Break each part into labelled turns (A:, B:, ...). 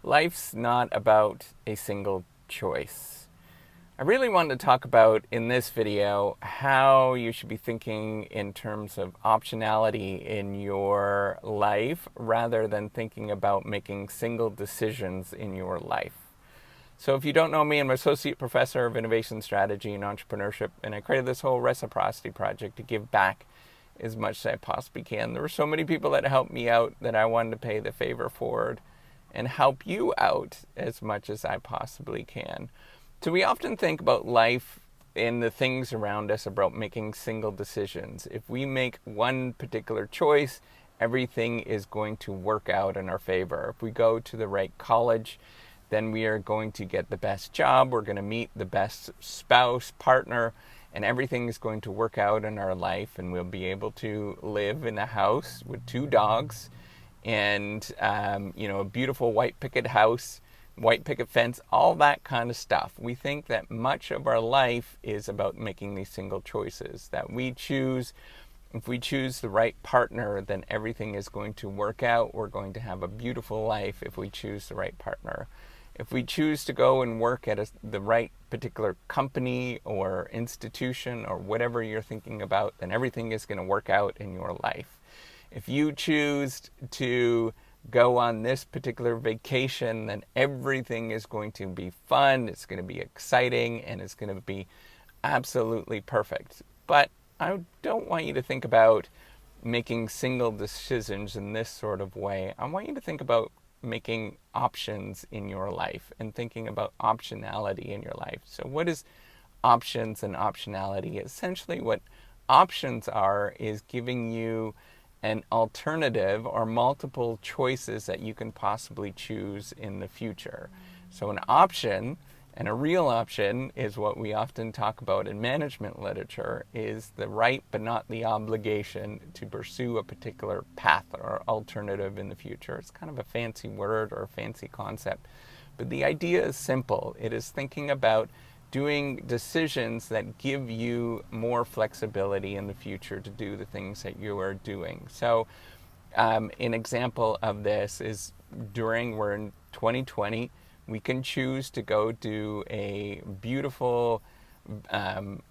A: Life's not about a single choice. I really wanted to talk about in this video how you should be thinking in terms of optionality in your life rather than thinking about making single decisions in your life. So if you don't know me, I'm an associate professor of innovation strategy and entrepreneurship, and I created this whole reciprocity project to give back as much as I possibly can. There were so many people that helped me out that I wanted to pay the favor forward and help you out as much as I possibly can. So we often think about life and the things around us about making single decisions. If we make one particular choice, everything is going to work out in our favor. If we go to the right college, then we are going to get the best job, we're going to meet the best spouse, partner, and everything is going to work out in our life, and we'll be able to live in a house with 2 dogs and a beautiful white picket house, white picket fence, all that kind of stuff. We think that much of our life is about making these single choices, that if we choose the right partner, then everything is going to work out. We're going to have a beautiful life if we choose the right partner. If we choose to go and work at the right particular company or institution or whatever you're thinking about, then everything is going to work out in your life. If you choose to go on this particular vacation, then everything is going to be fun, it's going to be exciting, and it's going to be absolutely perfect. But I don't want you to think about making single decisions in this sort of way. I want you to think about making options in your life and thinking about optionality in your life. So what is options and optionality? Essentially what options are is giving you an alternative or multiple choices that you can possibly choose in the future. So an option and a real option is what we often talk about in management literature, is the right but not the obligation to pursue a particular path or alternative in the future. It's kind of a fancy word or a fancy concept, but the idea is simple. It is thinking about doing decisions that give you more flexibility in the future to do the things that you are doing. So an example of this is we're in 2020, we can choose to go do a beautiful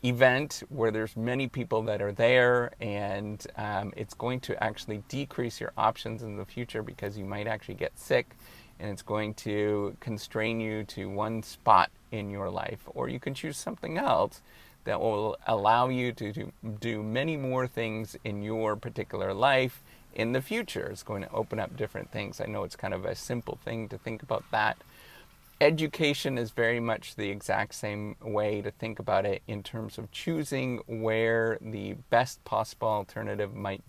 A: event where there's many people that are there, and it's going to actually decrease your options in the future because you might actually get sick, and it's going to constrain you to one spot in your life. Or you can choose something else that will allow you to do many more things in your particular life in the future. It's going to open up different things. I know it's kind of a simple thing to think about that. Education is very much the exact same way to think about it in terms of choosing where the best possible alternative might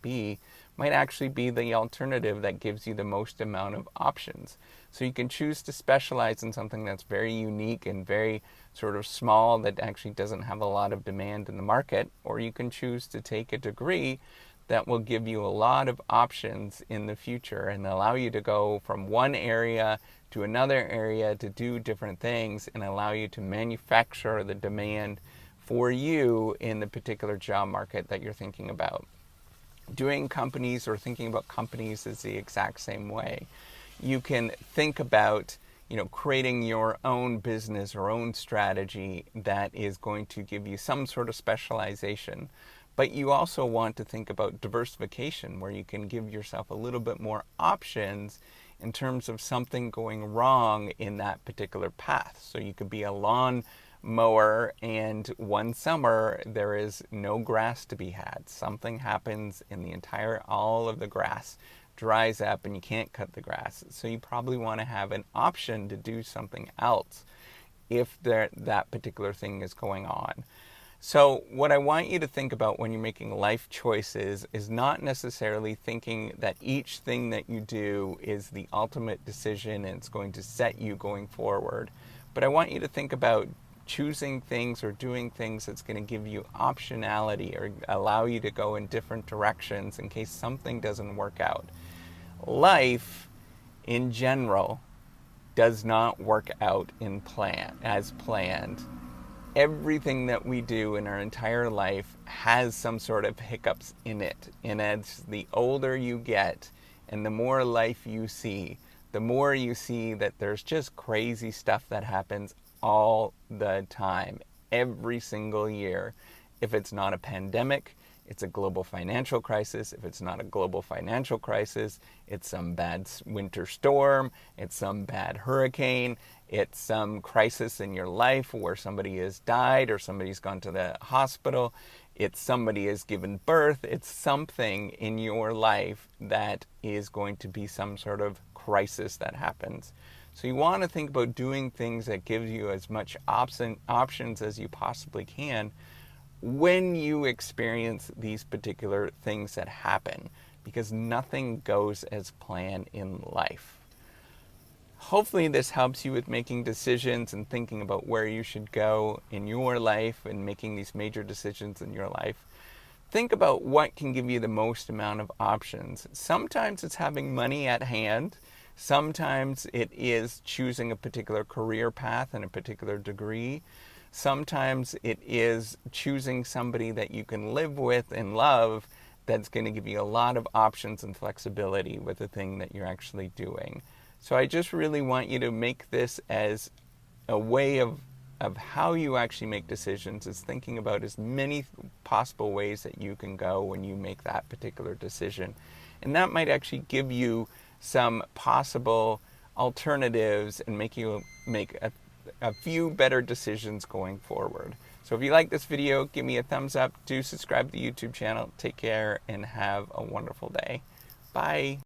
A: actually be the alternative that gives you the most amount of options. So you can choose to specialize in something that's very unique and very sort of small that actually doesn't have a lot of demand in the market, or you can choose to take a degree that will give you a lot of options in the future and allow you to go from one area to another area to do different things and allow you to manufacture the demand for you in the particular job market that you're thinking about. Doing companies or thinking about companies is the exact same way. You can think about creating your own business or own strategy that is going to give you some sort of specialization. But you also want to think about diversification, where you can give yourself a little bit more options in terms of something going wrong in that particular path. So you could be a lawn mower and one summer there is no grass to be had. Something happens and all of the grass dries up and you can't cut the grass. So you probably want to have an option to do something else if that particular thing is going on. So what I want you to think about when you're making life choices is not necessarily thinking that each thing that you do is the ultimate decision and it's going to set you going forward. But I want you to think about choosing things or doing things that's going to give you optionality or allow you to go in different directions in case something doesn't work out. Life, in general, does not work out as planned. Everything that we do in our entire life has some sort of hiccups in it. And as the older you get and the more life you see, the more you see that there's just crazy stuff that happens all the time, every single year. If it's not a pandemic, it's a global financial crisis. If it's not a global financial crisis, it's some bad winter storm, it's some bad hurricane, it's some crisis in your life where somebody has died or somebody's gone to the hospital, it's somebody has given birth, it's something in your life that is going to be some sort of crisis that happens. So you want to think about doing things that give you as much options as you possibly can when you experience these particular things that happen, because nothing goes as planned in life. Hopefully this helps you with making decisions and thinking about where you should go in your life and making these major decisions in your life. Think about what can give you the most amount of options. Sometimes it's having money at hand. Sometimes it is choosing a particular career path and a particular degree. Sometimes it is choosing somebody that you can live with and love that's going to give you a lot of options and flexibility with the thing that you're actually doing. So I just really want you to make this as a way of how you actually make decisions, is thinking about as many possible ways that you can go when you make that particular decision. And that might actually give you some possible alternatives and make you make a few better decisions going forward. So if you like this video, give me a thumbs up. Do subscribe to the YouTube channel. Take care and have a wonderful day. Bye.